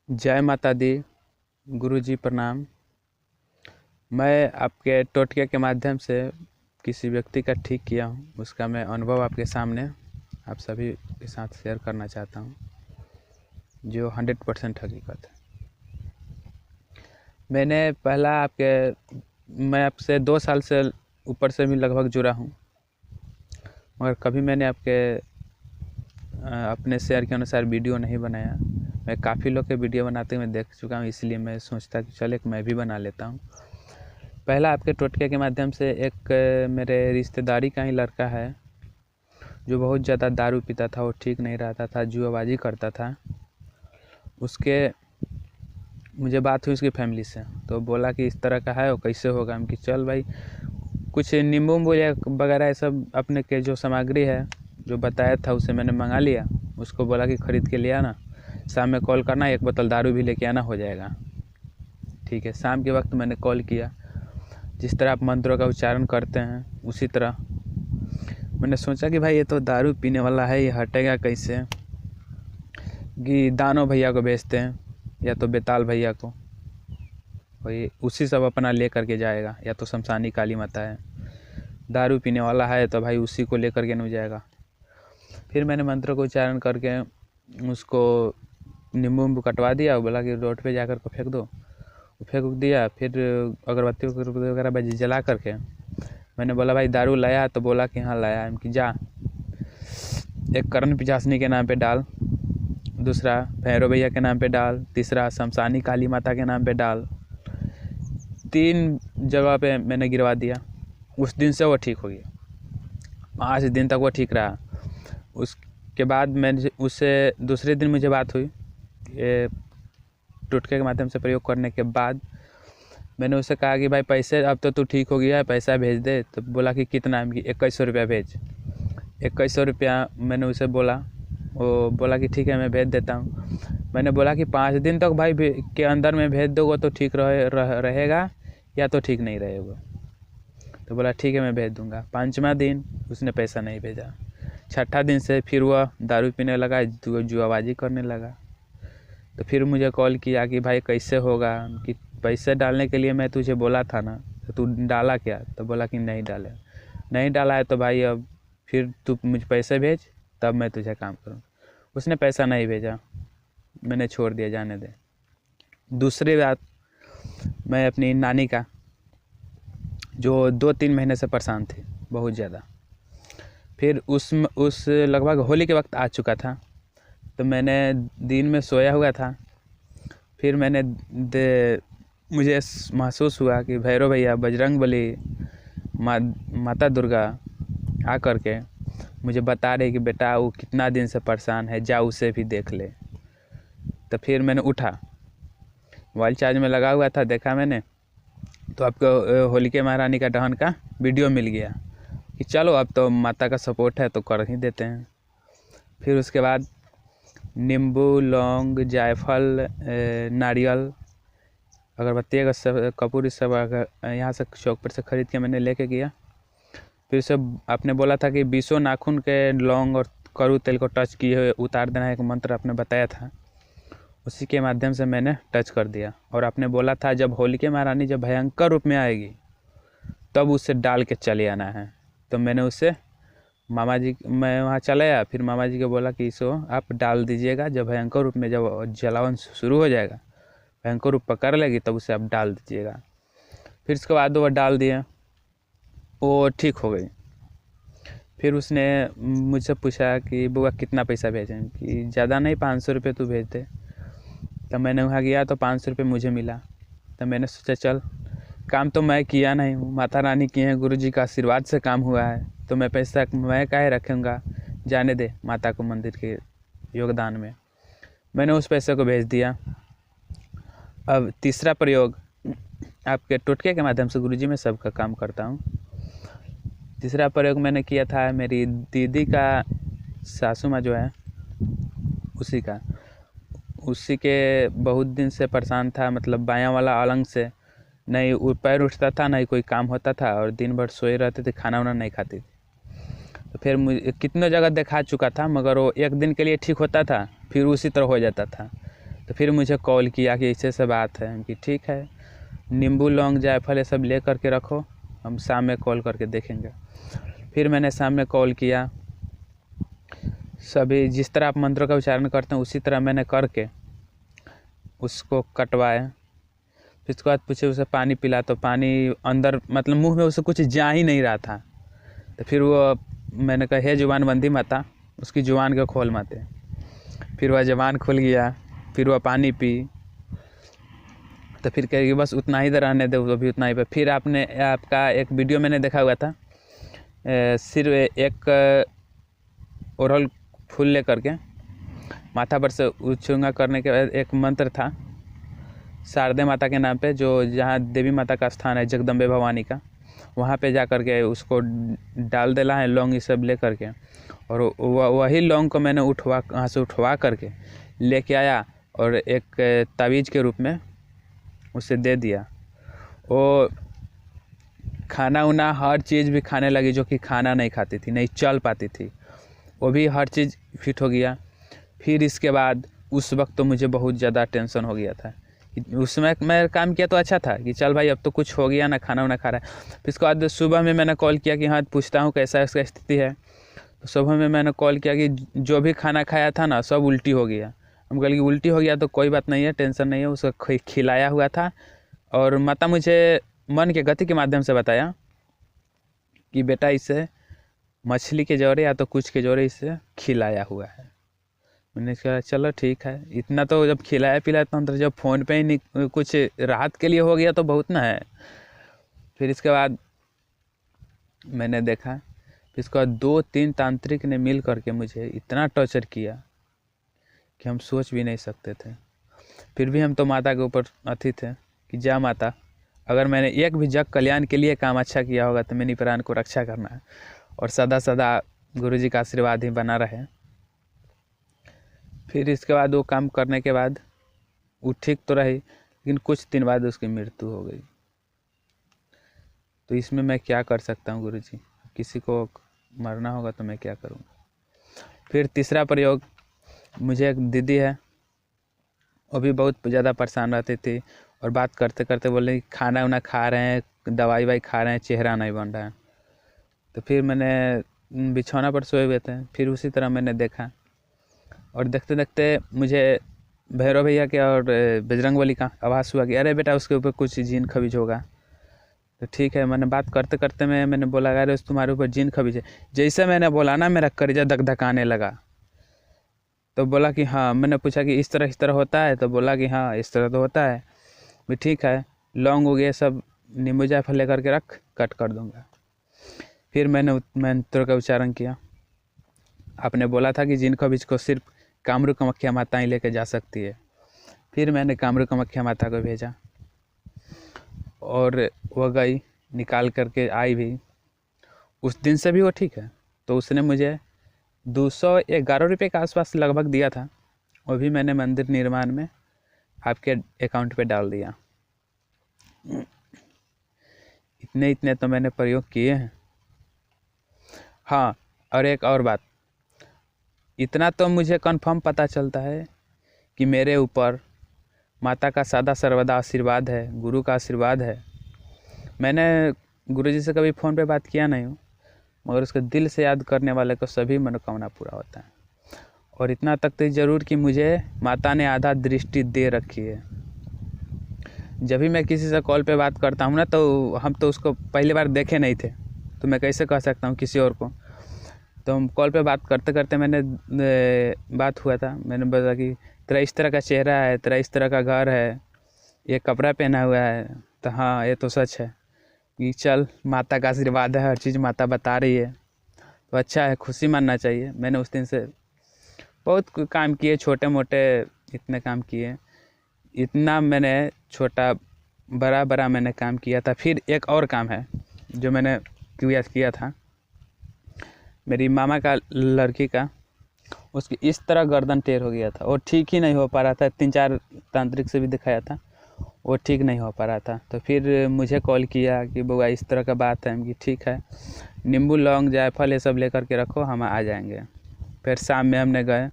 जय माता दी। गुरुजी प्रणाम। मैं आपके टोटके के माध्यम से किसी व्यक्ति का ठीक किया हूँ, उसका मैं अनुभव आपके सामने आप सभी के साथ शेयर करना चाहता हूँ, जो 100% हकीकत है। मैं आपसे 2 साल से ऊपर से भी लगभग जुड़ा हूँ, मगर कभी मैंने अपने शेयर के अनुसार वीडियो नहीं बनाया। मैं काफ़ी लोग के वीडियो बनाते हुए देख चुका हूँ, इसलिए मैं सोचता कि चल एक मैं भी बना लेता हूँ। पहला आपके टोटके के माध्यम से एक मेरे रिश्तेदारी का ही लड़का है, जो बहुत ज़्यादा दारू पीता था, वो ठीक नहीं रहता था, जुआबाजी करता था। उसके मुझे बात हुई उसकी फैमिली से, तो बोला कि इस तरह का है, वो कैसे होगा। हम कि चल भाई, कुछ नींबू वगैरह ये सब अपने के जो सामग्री है जो बताया था उसे मैंने मंगा लिया। उसको बोला कि ख़रीद के ले आना, शाम में कॉल करना, 1 बोतल दारू भी लेके आना, हो जाएगा। ठीक है। शाम के वक्त मैंने कॉल किया, जिस तरह आप मंत्रों का उच्चारण करते हैं उसी तरह मैंने सोचा कि भाई ये तो दारू पीने वाला है, ये हटेगा कैसे। कि दानो भैया को भेजते हैं या तो बेताल भैया को, वही उसी सब अपना ले करके जाएगा, या तो शमशानी काली माता है, दारू पीने वाला है तो भाई उसी को लेकर के नहीं जाएगा। फिर मैंने मंत्रों को उच्चारण करके उसको नींबू कटवा दिया। बोला कि रोड पे जाकर को फेंक दो, वो फेंक दिया। फिर अगरबत्ती वगैरह जला करके मैंने बोला भाई दारू लाया, तो बोला कि हाँ लाया। कि जा, एक करण पिचासनी के नाम पे डाल, दूसरा भैरव भैया के नाम पे डाल, तीसरा शमशानी काली माता के नाम पे डाल। 3 जगह पे मैंने गिरवा दिया। उस दिन से वो ठीक हो गया, 5 दिन तक वो ठीक रहा। उसके बाद मैंने उससे दूसरे दिन मुझे बात हुई, ये टोटके के माध्यम से प्रयोग करने के बाद मैंने उससे कहा कि भाई पैसे, अब तो तू ठीक हो गया है, पैसा भेज दे। तो बोला कि कितना है। कि 2100 रुपया भेज। 2100 रुपया मैंने उसे बोला। वो बोला कि ठीक है मैं भेज देता हूँ। मैंने बोला कि 5 दिन तक भाई के अंदर में भेज दोगे तो ठीक रहेगा, या तो ठीक नहीं रहेगा। तो बोला ठीक है मैं भेज दूँगा। 5वां दिन उसने पैसा नहीं भेजा। 6ठा दिन से फिर वह दारू पीने लगा, जुआबाजी करने लगा। तो फिर मुझे कॉल किया कि भाई कैसे होगा। कि पैसे डालने के लिए मैं तुझे बोला था ना, तो तू डाला क्या। तो बोला कि नहीं डाला है, तो भाई अब फिर तू मुझे पैसे भेज, तब मैं तुझे काम करूँ। उसने पैसा नहीं भेजा, मैंने छोड़ दिया, जाने दे। दूसरी बात, मैं अपनी नानी का, जो 2-3 महीने से परेशान थी बहुत ज़्यादा, फिर उस लगभग होली के वक्त आ चुका था। तो मैंने दिन में सोया हुआ था, फिर मुझे महसूस हुआ कि भैरव भैया, बजरंगबली, माता दुर्गा आ करके मुझे बता रहे कि बेटा वो कितना दिन से परेशान है, जा उसे भी देख ले। तो फिर मैंने उठा, मोबाइल चार्ज में लगा हुआ था, देखा मैंने तो आपको होलिका महारानी का दहन का वीडियो मिल गया कि चलो अब तो माता का सपोर्ट है तो कर ही देते हैं। फिर उसके बाद नींबू, लौंग, जायफल, नारियल, अगरबत्ती का कपूर, इस सब यहाँ से चौक पर से ख़रीद के मैंने लेके गया। फिर सब आपने बोला था कि 20 नाखून के लौंग और कड़ू तेल को टच किए हुए उतार देना, एक मंत्र आपने बताया था, उसी के माध्यम से मैंने टच कर दिया। और आपने बोला था जब होलिका महारानी जब भयंकर रूप में आएगी तब उसे डाल के चले आना है। तो मैंने उसे मैं वहाँ चला आया। फिर मामा जी को बोला कि इसको आप डाल दीजिएगा, जब भयंकर रूप में जब जलावन शुरू हो जाएगा, भयंकर रूप पकड़ लेगी, तब उसे आप डाल दीजिएगा। फिर इसके बाद वो डाल दिए, वो ठीक हो गई। फिर उसने मुझसे पूछा कि बुआ कितना पैसा भेजें। कि ज़्यादा नहीं, 500 रुपये तू भेज दे। तब मैंने वहाँ गया तो 500 रुपये मुझे मिला। तब मैंने सोचा चल, काम तो मैं किया नहीं हूँ, माता रानी की है, गुरु जी का आशीर्वाद से काम हुआ है, तो मैं पैसा मैं काहे रखूँगा, जाने दे माता को मंदिर के योगदान में। मैंने उस पैसे को भेज दिया। अब तीसरा प्रयोग आपके टोटके के माध्यम से, गुरुजी मैं सबका काम करता हूँ। तीसरा प्रयोग मैंने किया था मेरी दीदी का सासू माँ जो है उसी के बहुत दिन से परेशान था। मतलब बायां वाला अलंग से नहीं पैर उठता था, नहीं कोई काम होता था, और दिन भर सोए रहते थे, खाना वाना नहीं खाती थी। तो फिर मुझे कितने जगह दिखा चुका था, मगर वो 1 दिन के लिए ठीक होता था, फिर उसी तरह हो जाता था। तो फिर मुझे कॉल किया कि ऐसे से बात है कि ठीक है, नींबू लौंग जायफल ये सब ले करके रखो, हम शाम में कॉल करके देखेंगे। फिर मैंने शाम में कॉल किया, सभी जिस तरह आप मंत्रों का उच्चारण करते हैं उसी तरह मैंने करके उसको कटवाया। फिर उसके बाद पूछे उसे पानी पिला, तो पानी अंदर मतलब मुंह में उसे कुछ जा ही नहीं रहा था। तो फिर वो मैंने कहा हे जुबानबंदी माता, उसकी जुबान को खोल माते। फिर वह जुबान खुल गया, फिर वह पानी पी। तो फिर कहेगी बस उतना ही रहने दे, वो भी उतना ही पे। फिर आपका एक वीडियो मैंने देखा हुआ था, सिर्फ एक ओरल फूल ले करके माथा पर से उछुंगा करने के बाद एक मंत्र था शारदे माता के नाम पे, जो जहाँ देवी माता का स्थान है जगदम्बे भवानी का, वहाँ पे जा करके उसको डाल देना है लौंग ये सब ले करके। और वही लौंग को मैंने वहाँ से उठवा करके लेके आया और एक तावीज़ के रूप में उसे दे दिया। वो खाना उना हर चीज़ भी खाने लगी, जो कि खाना नहीं खाती थी, नहीं चल पाती थी, वो भी हर चीज़ फिट हो गया। फिर इसके बाद उस वक्त तो मुझे बहुत ज़्यादा टेंशन हो गया था। उस समय मैं काम किया तो अच्छा था कि चल भाई अब तो कुछ हो गया ना, खाना वाना खा रहा है। फिर इसके बाद सुबह में मैंने कॉल किया कि हाँ पूछता हूँ कैसा उसका स्थिति है। तो सुबह में मैंने कॉल किया कि जो भी खाना खाया था ना सब उल्टी हो गया। हम कहे कि उल्टी हो गया तो कोई बात नहीं है, टेंशन नहीं है, उसको खिलाया हुआ था। और माता मुझे मन के गति के माध्यम से बताया कि बेटा इसे मछली के जौरे या तो कुछ के जौरे इसे खिलाया हुआ है। मैंने कहा चलो ठीक है, इतना तो जब खिलाया पिलाया तो जब फ़ोन पे ही कुछ राहत के लिए हो गया तो बहुत ना है। फिर इसके बाद मैंने देखा, फिर इसके बाद 2-3 तांत्रिक ने मिल करके मुझे इतना टॉर्चर किया कि हम सोच भी नहीं सकते थे। फिर भी हम तो माता के ऊपर अथी थे कि जा माता, अगर मैंने एक भी जग कल्याण के लिए काम अच्छा किया होगा तो मेरी प्राण को रक्षा करना है और सदा सदा गुरुजी का आशीर्वाद ही बना रहे। फिर इसके बाद वो काम करने के बाद वो ठीक तो रही, लेकिन कुछ दिन बाद उसकी मृत्यु हो गई। तो इसमें मैं क्या कर सकता हूँ गुरुजी, किसी को मरना होगा तो मैं क्या करूँगा। फिर तीसरा प्रयोग, मुझे एक दीदी है, वो भी बहुत ज़्यादा परेशान रहती थी और बात करते करते बोले खाना वाना खा रहे हैं, दवाई वाई खा रहे हैं, चेहरा नहीं बन रहा है। तो फिर मैंने बिछौना पर सोए हुए थे, फिर उसी तरह मैंने देखा और देखते देखते मुझे भैरव भैया के और बजरंगबली का आवाज़ हुआ कि अरे बेटा उसके ऊपर कुछ जीन खबीज होगा। तो ठीक है, मैंने बात करते करते मैंने बोला अरे तुम्हारे ऊपर जीन खबीज है। जैसे मैंने बोला ना मेरा कलेजा धक-धकाने लगा। तो बोला कि हाँ, मैंने पूछा कि इस तरह होता है, तो बोला कि हाँ इस तरह तो होता है। भी ठीक है, लौंग हो गया सब, नींबू जायफल लेकर के रख, कट कर दूँगा। फिर मैंने मंत्र का उच्चारण किया। आपने बोला था कि जिन खबीज को सिर्फ कामरू कामाख्या माता ही लेके जा सकती है। फिर मैंने कामरू कामाख्या माता को भेजा और वह गई, निकाल करके आई भी। उस दिन से भी वो ठीक है। तो उसने मुझे 211 रुपये के आसपास लगभग दिया था, वो भी मैंने मंदिर निर्माण में आपके अकाउंट पे डाल दिया। इतने तो मैंने प्रयोग किए हैं। हाँ, और एक और बात, इतना तो मुझे कंफर्म पता चलता है कि मेरे ऊपर माता का सदा सर्वदा आशीर्वाद है, गुरु का आशीर्वाद है। मैंने गुरुजी से कभी फ़ोन पे बात किया नहीं हूँ, मगर उसके दिल से याद करने वाले को सभी मनोकामना पूरा होता है। और इतना तक तो ज़रूर कि मुझे माता ने आधा दृष्टि दे रखी है। जब भी मैं किसी से कॉल पे बात करता हूँ ना, तो हम तो उसको पहली बार देखे नहीं थे, तो मैं कैसे कह सकता हूँ किसी और को। तो हम कॉल पे बात करते करते मैंने बात हुआ था, मैंने बोला कि तेरा इस तरह का चेहरा है, तेरा इस तरह का घर है, ये कपड़ा पहना हुआ है। तो हाँ ये तो सच है कि चल माता का आशीर्वाद है, हर चीज़ माता बता रही है, तो अच्छा है, खुशी मानना चाहिए। मैंने उस दिन से बहुत काम किए, छोटे मोटे इतने काम किए, इतना मैंने छोटा बड़ा मैंने काम किया था। फिर एक और काम है जो मैंने किया था, मेरी मामा का लड़की का, उसकी इस तरह गर्दन टेढ़ हो गया था, वो ठीक ही नहीं हो पा रहा था। 3-4 तांत्रिक से भी दिखाया था, वो ठीक नहीं हो पा रहा था। तो फिर मुझे कॉल किया कि बउआ इस तरह का बात है, कि ठीक है, नींबू लौंग जायफल ये सब लेकर के रखो, हम आ जाएंगे। फिर शाम में हमने गए,